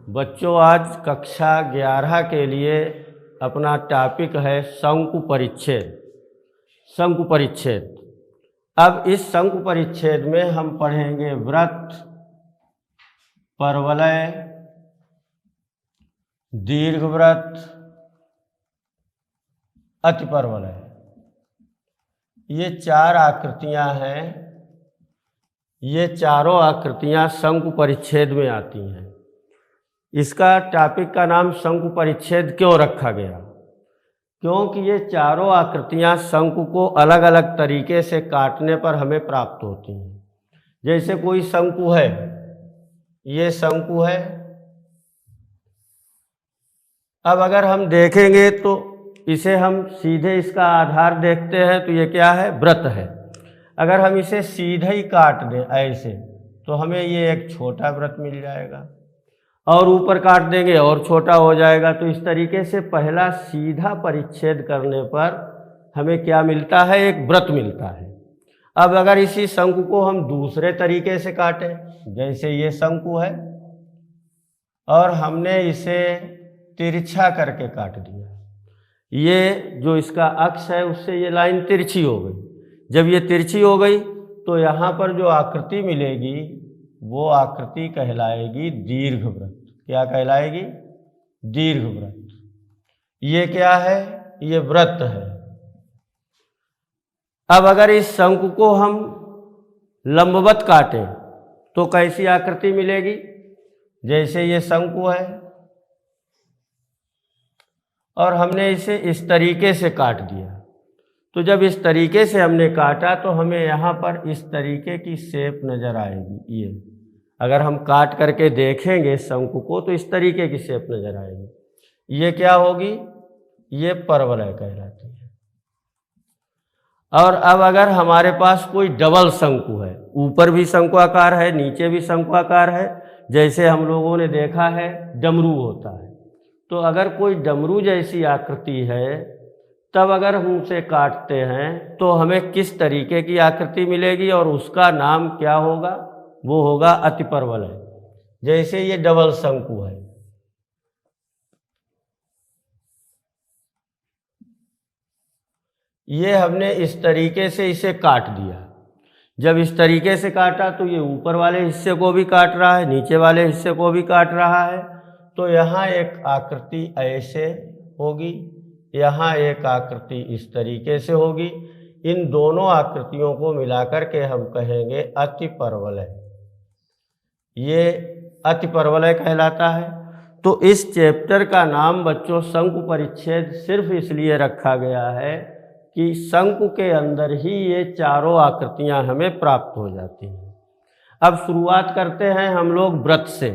बच्चों, आज कक्षा 11 के लिए अपना टॉपिक है शंकु परिच्छेद। शंकु परिच्छेद। अब इस शंकु परिच्छेद में हम पढ़ेंगे वृत्त, परवलय, दीर्घवृत्त, अतिपरवलय। ये 4 आकृतियां हैं। ये चारों आकृतियां शंकु परिच्छेद में आती हैं। इसका टॉपिक का नाम शंकु परिच्छेद क्यों रखा गया? क्योंकि ये चारों आकृतियां शंकु को अलग अलग तरीके से काटने पर हमें प्राप्त होती हैं। जैसे कोई शंकु है, ये शंकु है। अब अगर हम देखेंगे तो इसे हम सीधे इसका आधार देखते हैं तो ये क्या है? वृत्त है। अगर हम इसे सीधे ही काट दें ऐसे तो हमें ये एक छोटा वृत्त मिल जाएगा, और ऊपर काट देंगे और छोटा हो जाएगा। तो इस तरीके से पहला सीधा परिच्छेद करने पर हमें क्या मिलता है? एक वृत्त मिलता है। अब अगर इसी शंकु को हम दूसरे तरीके से काटें, जैसे ये शंकु है और हमने इसे तिरछा करके काट दिया, ये जो इसका अक्ष है उससे ये लाइन तिरछी हो गई। जब ये तिरछी हो गई तो यहाँ पर जो आकृति मिलेगी वो आकृति कहलाएगी दीर्घवृत्त। क्या कहलाएगी? दीर्घवृत्त। ये क्या है? ये वृत्त है। अब अगर इस शंकु को हम लंबवत काटें तो कैसी आकृति मिलेगी? जैसे ये शंकु है और हमने इसे इस तरीके से काट दिया, तो जब इस तरीके से हमने काटा तो हमें यहाँ पर इस तरीके की शेप नज़र आएगी। ये अगर हम काट करके देखेंगे शंकु को तो इस तरीके की शेप नज़र आएगी। ये क्या होगी? ये परवलय कहलाती है। और अब अगर हमारे पास कोई डबल शंकु है, ऊपर भी शंकुआकार है, नीचे भी शंकुआकार है, जैसे हम लोगों ने देखा है डमरू होता है, तो अगर कोई डमरू जैसी आकृति है तब अगर हम उसे काटते हैं तो हमें किस तरीके की आकृति मिलेगी और उसका नाम क्या होगा? वो होगा अतिपरवलय। जैसे ये डबल शंकु है, ये हमने इस तरीके से इसे काट दिया। जब इस तरीके से काटा तो ये ऊपर वाले हिस्से को भी काट रहा है, नीचे वाले हिस्से को भी काट रहा है। तो यहाँ एक आकृति ऐसे होगी, यहाँ एक आकृति इस तरीके से होगी। इन दोनों आकृतियों को मिलाकर के हम कहेंगे अतिपरवलय। ये अतिपरवलय कहलाता है। तो इस चैप्टर का नाम बच्चों शंकु परिच्छेद सिर्फ इसलिए रखा गया है कि शंकु के अंदर ही ये चारों आकृतियां हमें प्राप्त हो जाती हैं। अब शुरुआत करते हैं हम लोग वृत्त से।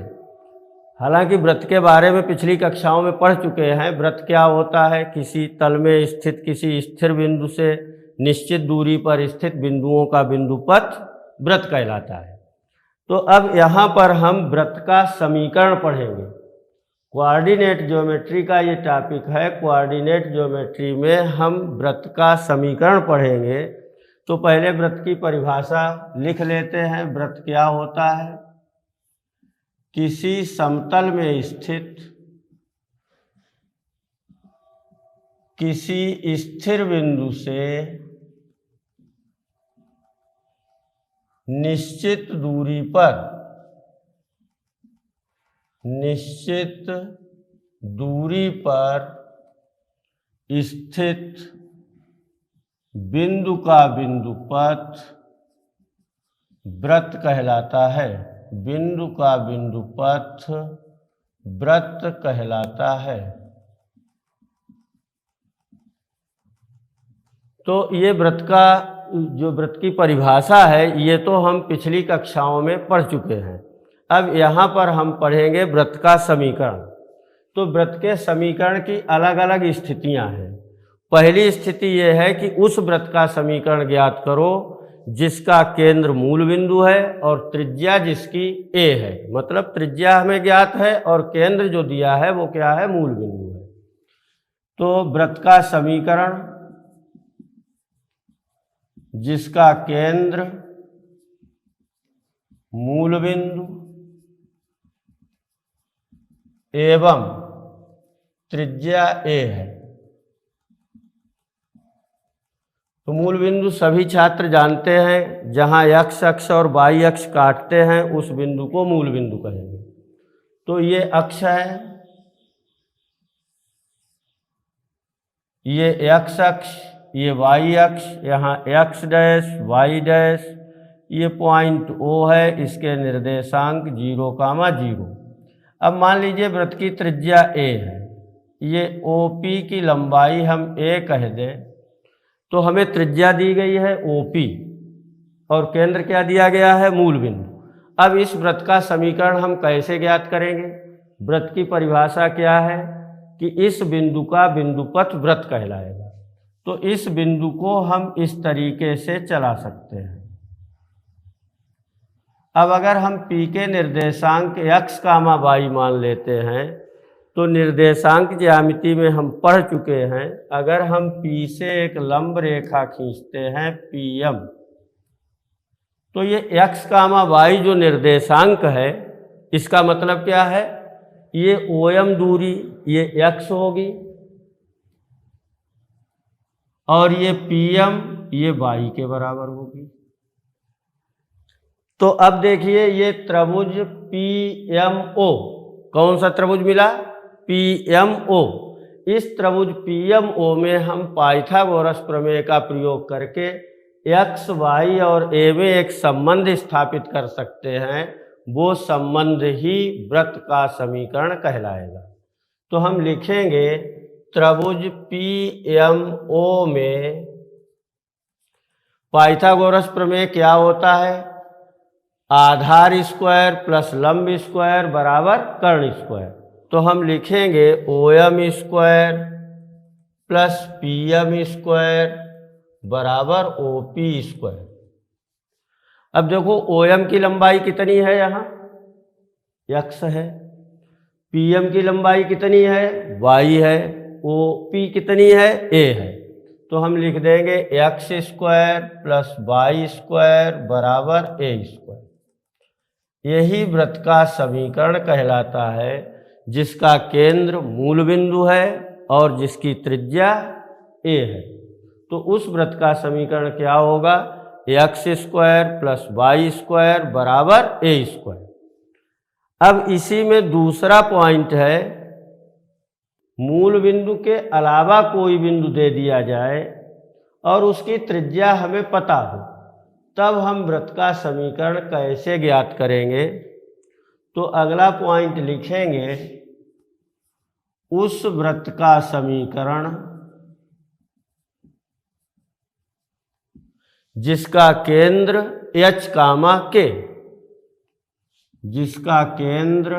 हालांकि वृत्त के बारे में पिछली कक्षाओं में पढ़ चुके हैं। वृत्त क्या होता है? किसी तल में स्थित किसी स्थिर बिंदु से निश्चित दूरी पर स्थित बिंदुओं का बिंदुपथ वृत्त कहलाता है। तो अब यहाँ पर हम वृत्त का समीकरण पढ़ेंगे। कोऑर्डिनेट ज्योमेट्री का ये टॉपिक है। कोऑर्डिनेट ज्योमेट्री में हम वृत्त का समीकरण पढ़ेंगे। तो पहले वृत्त की परिभाषा लिख लेते हैं। वृत्त क्या होता है? किसी समतल में स्थित किसी स्थिर बिंदु से निश्चित दूरी पर स्थित बिंदु का बिंदुपथ वृत्त कहलाता है। बिंदु का बिंदुपथ वृत्त कहलाता है। तो ये वृत्त का जो वृत्त की परिभाषा है ये तो हम पिछली कक्षाओं में पढ़ चुके हैं। अब यहाँ पर हम पढ़ेंगे वृत्त का समीकरण। तो वृत्त के समीकरण की अलग अलग स्थितियाँ हैं। पहली स्थिति ये है कि उस वृत्त का समीकरण ज्ञात करो जिसका केंद्र मूल बिंदु है और त्रिज्या जिसकी a है। मतलब त्रिज्या हमें ज्ञात है और केंद्र जो दिया है वो क्या है? मूल बिंदु है। तो वृत्त का समीकरण जिसका केंद्र मूल बिंदु एवं त्रिज्या ए है। तो मूल बिंदु सभी छात्र जानते हैं, जहां x अक्ष और y अक्ष काटते हैं उस बिंदु को मूल बिंदु कहेंगे। तो ये अक्ष है, ये x अक्ष, ये y अक्ष, यहाँ x डैश y डैश, ये पॉइंट O है, इसके निर्देशांक 0,0। अब मान लीजिए वृत्त की त्रिज्या a है, ये OP की लंबाई हम a कह दें, तो हमें त्रिज्या दी गई है OP और केंद्र क्या दिया गया है, मूल बिंदु। अब इस वृत्त का समीकरण हम कैसे ज्ञात करेंगे? वृत्त की परिभाषा क्या है कि इस बिंदु का बिंदुपथ वृत्त कहलाएगा। तो इस बिंदु को हम इस तरीके से चला सकते हैं। अब अगर हम P के निर्देशांक x, y मान लेते हैं, तो निर्देशांक ज्यामिति में हम पढ़ चुके हैं, अगर हम P से एक लंब रेखा खींचते हैं PM, तो ये x, y जो निर्देशांक है, इसका मतलब क्या है, ये OM दूरी ये x होगी और ये PM ये y के बराबर होगी। तो अब देखिए ये त्रिभुज PMO, कौन सा त्रिभुज मिला, PMO। इस त्रिभुज PMO में हम पाइथागोरस प्रमेय का प्रयोग करके x, y और a में एक संबंध स्थापित कर सकते हैं। वो संबंध ही वृत्त का समीकरण कहलाएगा। तो हम लिखेंगे त्रिभुज PMO में पाइथागोरस प्रमेय क्या होता है, आधार स्क्वायर प्लस लंब स्क्वायर बराबर कर्ण स्क्वायर। तो हम लिखेंगे OM square plus PM square बराबर OP स्क्वायर। अब देखो OM की लंबाई कितनी है, यहाँ x है, PM की लंबाई कितनी है, y है, OP कितनी है, a है। तो हम लिख देंगे x square plus y square बराबर a स्क्वायर। यही वृत्त का समीकरण कहलाता है, जिसका केंद्र मूल बिंदु है और जिसकी त्रिज्या a है। तो उस वृत्त का समीकरण क्या होगा, x square plus y square बराबर a स्क्वायर। अब इसी में दूसरा पॉइंट है, मूल बिंदु के अलावा कोई बिंदु दे दिया जाए और उसकी त्रिज्या हमें पता हो, तब हम वृत्त का समीकरण कैसे ज्ञात करेंगे? तो अगला पॉइंट लिखेंगे, उस वृत्त का समीकरण जिसका केंद्र h, k, जिसका केंद्र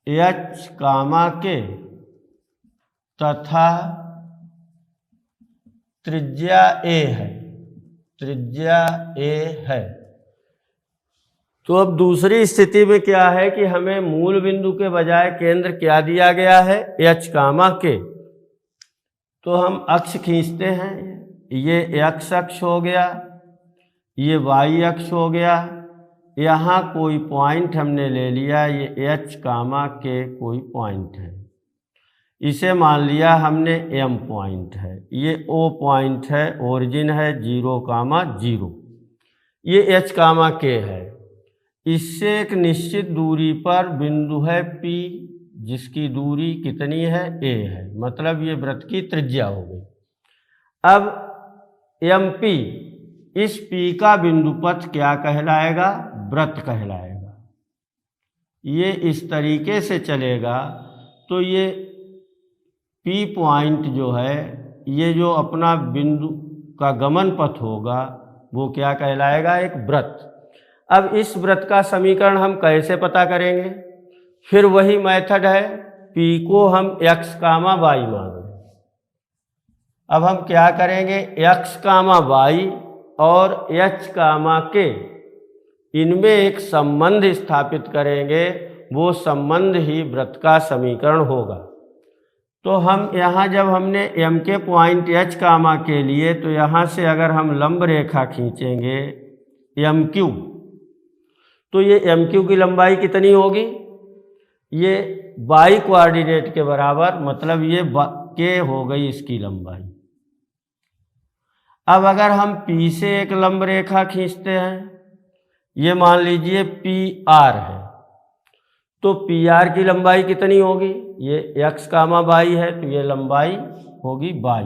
h, k तथा त्रिज्या a है, त्रिज्या a है। तो अब दूसरी स्थिति में क्या है कि हमें मूल बिंदु के बजाय केंद्र क्या दिया गया है, h, k। तो हम अक्ष खींचते हैं, ये x अक्ष हो गया, ये y अक्ष हो गया, यहाँ कोई पॉइंट हमने ले लिया, ये h, k कोई पॉइंट है, इसे मान लिया हमने M पॉइंट है, ये O पॉइंट है, ओरिजिन है 0,0, ये h, k है। इससे एक निश्चित दूरी पर बिंदु है P, जिसकी दूरी कितनी है, a है, मतलब ये वृत्त की त्रिज्या हो गई। अब MP, इस P का बिंदुपथ क्या कहलाएगा, वृत्त कहलाएगा। ये इस तरीके से चलेगा, तो ये P पॉइंट जो है, ये जो अपना बिंदु का गमन पथ होगा, वो क्या कहलाएगा, एक वृत्त। अब इस वृत्त का समीकरण हम कैसे पता करेंगे? फिर वही मेथड है, P को हम x, y मान लें। अब हम क्या करेंगे, x, y और h, k, इनमें एक संबंध स्थापित करेंगे, वो संबंध ही वृत्त का समीकरण होगा। तो हम यहाँ जब हमने M के पॉइंट h, के लिए, तो यहाँ से अगर हम लंब रेखा खींचेंगे MQ, तो ये MQ की लंबाई कितनी होगी, ये बाई कोऑर्डिनेट के बराबर, मतलब ये के हो गई इसकी लंबाई। अब अगर हम P से एक लंब रेखा खींचते हैं, ये मान लीजिए PR है, तो PR की लंबाई कितनी होगी? ये x, y है, तो ये लंबाई होगी y।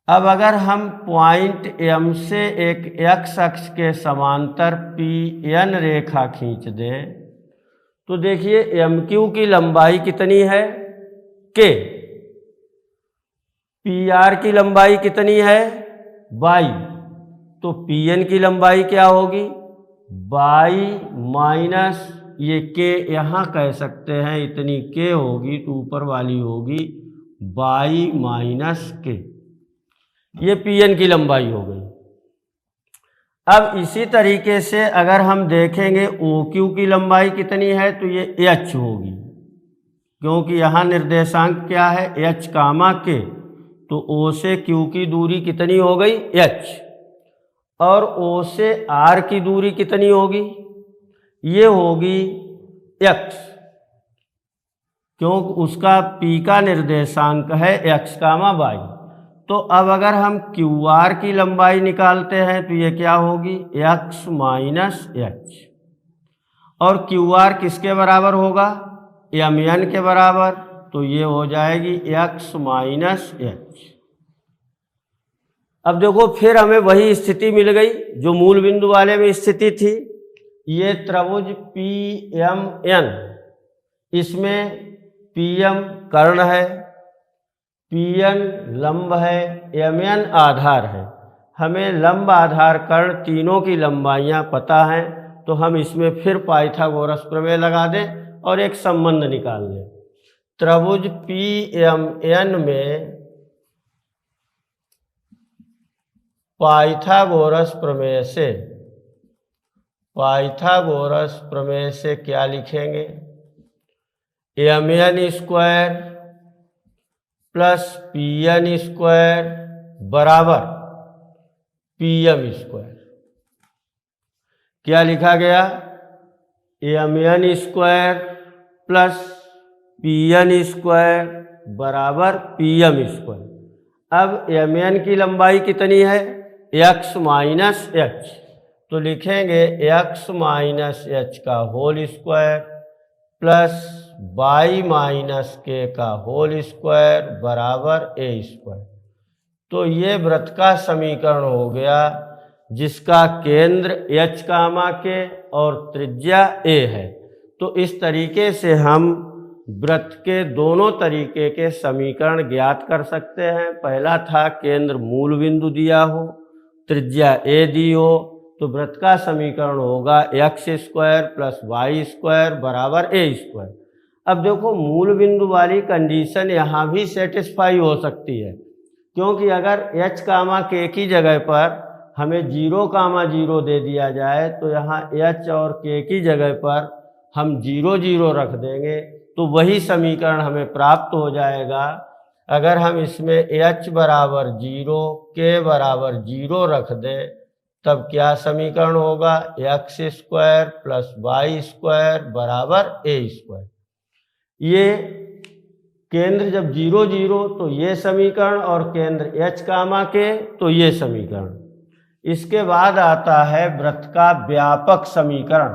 अब अगर हम पॉइंट M से एक x अक्ष के समांतर PN रेखा खींच दें, तो देखिए MQ की लंबाई कितनी है? K। PR की लंबाई कितनी है? y। तो PN की लंबाई क्या होगी? y माइनस ये k यहाँ कह सकते हैं, इतनी k होगी तो ऊपर वाली होगी y माइनस k। ये PN की लंबाई हो गई। अब इसी तरीके से अगर हम देखेंगे OQ की लंबाई कितनी है, तो ये h होगी, क्योंकि यहाँ निर्देशांक क्या है? h, k। तो O से Q की दूरी कितनी हो गई? h। और O से R की दूरी कितनी होगी? ये होगी x, क्योंकि उसका P का निर्देशांक है x, y। तो अब अगर हम QR की लंबाई निकालते हैं तो ये क्या होगी? x minus h। और QR किसके बराबर होगा? MN के बराबर, तो ये हो जाएगी x माइनस h। अब देखो फिर हमें वही स्थिति मिल गई जो मूल बिंदु वाले में स्थिति थी। ये त्रिभुज PMN, इसमें PM कर्ण है, PN लंब है, MN आधार है। हमें लंब, आधार, कर्ण तीनों की लंबाइयाँ पता हैं, तो हम इसमें फिर पाइथागोरस प्रमेय लगा दें और एक संबंध निकाल लें। त्रिभुज PMN में पाइथागोरस प्रमेय से क्या लिखेंगे? MN square plus PN square बराबर PM स्क्वायर। क्या लिखा गया? MN square plus PN square बराबर PM स्क्वायर। अब MN की लंबाई कितनी है? x माइनस h, तो लिखेंगे x माइनस h का whole square plus y minus k का होल स्क्वायर बराबर a स्क्वायर। तो ये वृत्त का समीकरण हो गया, जिसका केंद्र h, k और त्रिज्या a है। तो इस तरीके से हम वृत्त के दोनों तरीके के समीकरण ज्ञात कर सकते हैं। पहला था केंद्र मूल बिंदु दिया हो, त्रिज्या a दी हो, तो वृत्त का समीकरण होगा x square plus y square बराबर a स्क्वायर। अब देखो मूल बिंदु वाली कंडीशन यहाँ भी सेटिस्फाई हो सकती है, क्योंकि अगर h, k की जगह पर हमें 0, 0 दे दिया जाए, तो यहाँ h और k की जगह पर हम 0, 0 रख देंगे, तो वही समीकरण हमें प्राप्त हो जाएगा। अगर हम इसमें h बराबर 0, k बराबर 0 रख दें, तब क्या समीकरण होगा? x square plus y square बराबर a स्क्वायर। ये केंद्र जब 0, 0 तो ये समीकरण, और केंद्र h, k तो ये समीकरण। इसके बाद आता है वृत्त का व्यापक समीकरण।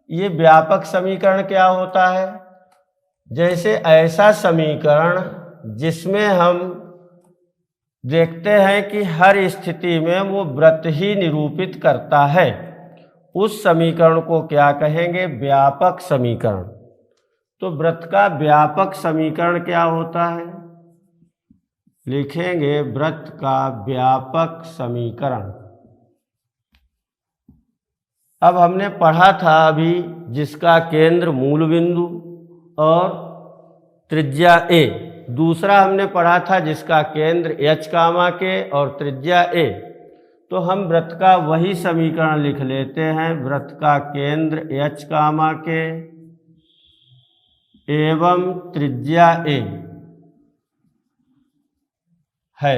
ये व्यापक समीकरण क्या होता है? जैसे ऐसा समीकरण जिसमें हम देखते हैं कि हर स्थिति में वो वृत्त ही निरूपित करता है, उस समीकरण को क्या कहेंगे? व्यापक समीकरण। तो वृत्त का व्यापक समीकरण क्या होता है? लिखेंगे वृत्त का व्यापक समीकरण। अब हमने पढ़ा था अभी, जिसका केंद्र मूल बिंदु और त्रिज्या a। दूसरा हमने पढ़ा था जिसका केंद्र h, k और त्रिज्या a। तो हम वृत्त का वही समीकरण लिख लेते हैं। वृत्त का केंद्र h, k एवं त्रिज्या a है।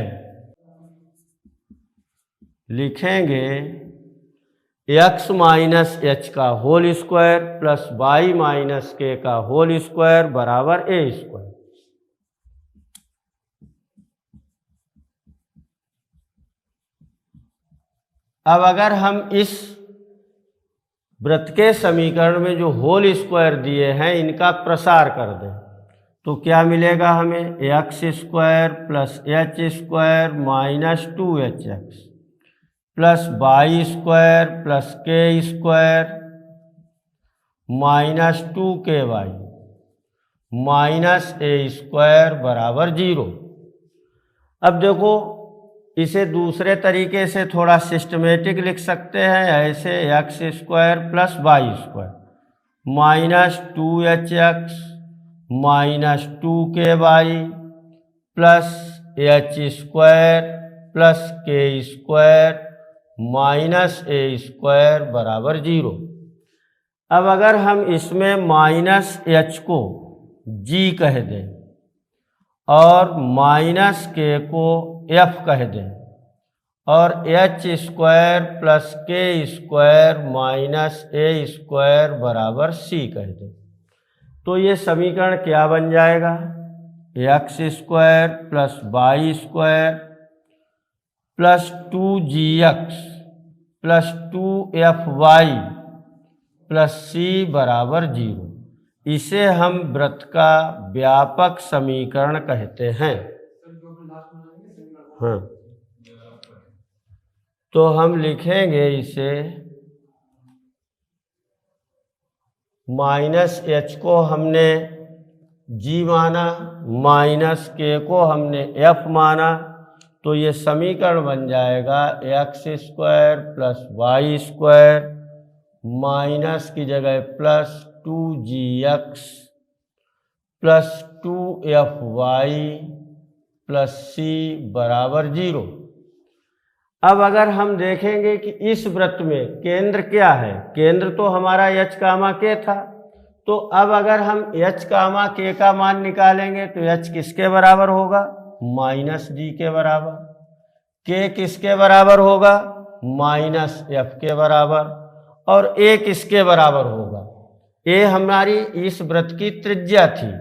लिखेंगे x माइनस एच का whole square plus y minus k का होल स्क्वायर बराबर a स्क्वायर। अब अगर हम इस वृत्त के समीकरण में जो होल स्क्वायर दिए हैं इनका प्रसार कर दें तो क्या मिलेगा हमें, x square plus h square minus 2hx plus Y square plus k square minus 2ky minus a square बराबर 0। अब देखो इसे दूसरे तरीके से थोड़ा सिस्टमेटिक लिख सकते हैं ऐसे, x square plus Y square minus 2hx minus 2ky plus h square plus k square minus a square बराबर 0। अब अगर हम इसमें माइनस एच को जी कह दें और माइनस के को एफ कह दें और H square plus k square minus a square बराबर सी कह दें तो ये समीकरण क्या बन जाएगा, x square plus Y square plus 2gx plus 2fy plus C बराबर 0। इसे हम वृत्त का व्यापक समीकरण कहते हैं। हाँ, तो हम लिखेंगे इसे माइनस एच को हमने जी माना, माइनस के को हमने एफ माना, तो ये समीकरण बन जाएगा x square plus Y square minus की जगह plus 2gx plus 2fy plus C बराबर 0। अब अगर हम देखेंगे कि इस वृत्त में केंद्र क्या है, केंद्र तो हमारा h कामा k था, तो अब अगर हम h कामा k का मान निकालेंगे तो h किसके बराबर होगा, माइनस जी के बराबर, k किसके बराबर होगा, माइनस f के बराबर, और a किसके बराबर होगा, a हमारी इस वृत्त की त्रिज्या थी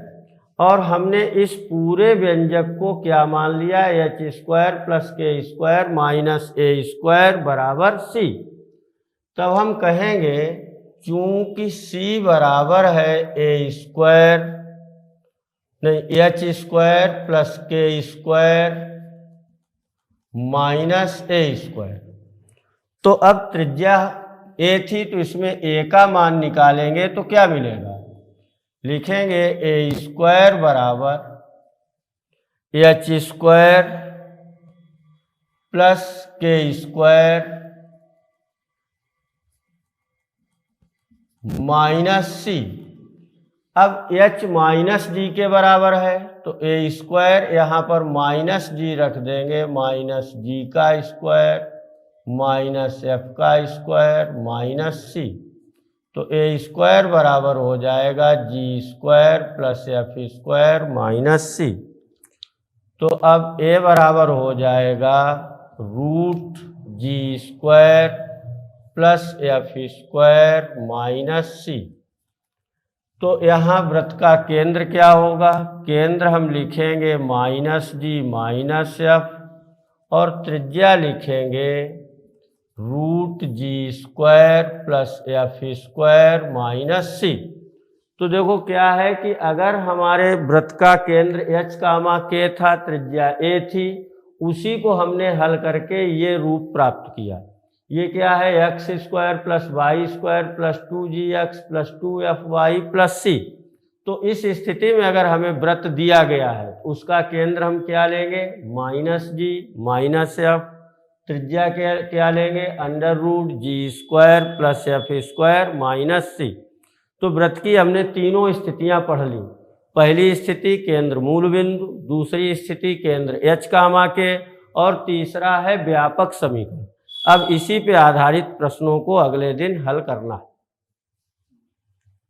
और हमने इस पूरे व्यंजक को क्या मान लिया, H square plus k square minus a square बराबर सी। तब हम कहेंगे चूंकि सी बराबर है ए स्क्वायर नहीं H square plus k square minus a square, तो अब त्रिज्या ए थी तो इसमें ए का मान निकालेंगे तो क्या मिलेगा, लिखेंगे ए स्क्वायर बराबर H square plus k square minus सी। अब h माइनस जी के बराबर है तो ए स्क्वायर यहाँ पर माइनस जी रख देंगे, माइनस जी का स्क्वायर माइनस एफ का स्क्वायर माइनस सी, तो ए स्क्वायर बराबर हो जाएगा G square plus F square minus C. तो अब ए बराबर हो जाएगा root G square plus F square minus C. तो यहाँ वृत्त का केंद्र क्या होगा, केंद्र हम लिखेंगे माइनस जी माइनस एफ और त्रिज्या लिखेंगे root G square plus F square minus C. तो देखो क्या है कि अगर हमारे वृत्त का केंद्र h कामा k था, त्रिज्या a थी, उसी को हमने हल करके ये रूप प्राप्त किया। ये क्या है, X square plus Y square plus 2gx plus 2fy plus C. तो इस स्थिति में अगर हमें वृत्त दिया गया है तो उसका केंद्र हम क्या लेंगे, माइनस जी माइनस एफ, त्रिज्या क्या लेंगे, under root G square plus F square minus C. तो वृत्त की हमने तीनों स्थितियां पढ़ ली। पहली स्थिति केंद्र मूल बिंदु, दूसरी स्थिति केंद्र h कामा के, और तीसरा है व्यापक समीकरण। अब इसी पे आधारित प्रश्नों को अगले दिन हल करना है।